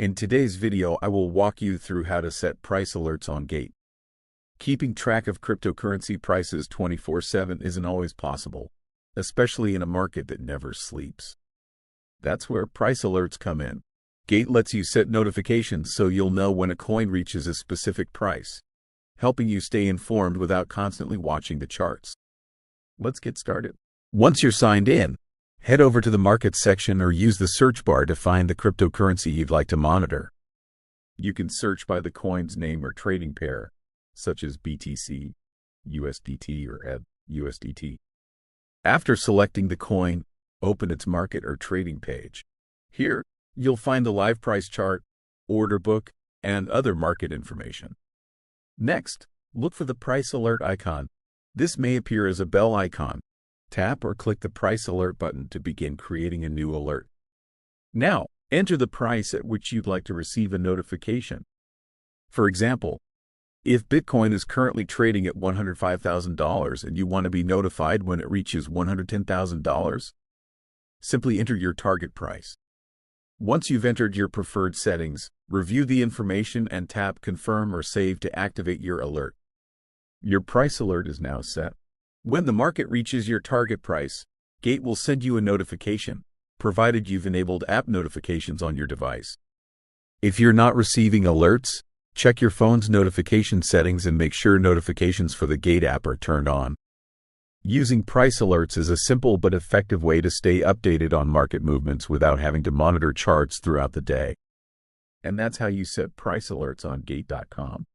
In today's video, I will walk you through how to set price alerts on Gate. Keeping track of cryptocurrency prices 24/7 isn't always possible, especially in a market that never sleeps. That's where price alerts come in. Gate lets you set notifications so you'll know when a coin reaches a specific price, helping you stay informed without constantly watching the charts. Let's get started. Once you're signed in, head over to the Markets section or use the search bar to find the cryptocurrency you'd like to monitor. You can search by the coin's name or trading pair, such as BTC, USDT, or USDT. After selecting the coin, open its market or trading page. Here, you'll find the live price chart, order book, and other market information. Next, look for the price alert icon. This may appear as a bell icon. Tap or click the price alert button to begin creating a new alert. Now, enter the price at which you'd like to receive a notification. For example, if Bitcoin is currently trading at $105,000 and you want to be notified when it reaches $110,000, simply enter your target price. Once you've entered your preferred settings, review the information and tap Confirm or Save to activate your alert. Your price alert is now set. When the market reaches your target price, Gate will send you a notification, provided you've enabled app notifications on your device. If you're not receiving alerts, check your phone's notification settings and make sure notifications for the Gate app are turned on. Using price alerts is a simple but effective way to stay updated on market movements without having to monitor charts throughout the day. And that's how you set price alerts on Gate.com.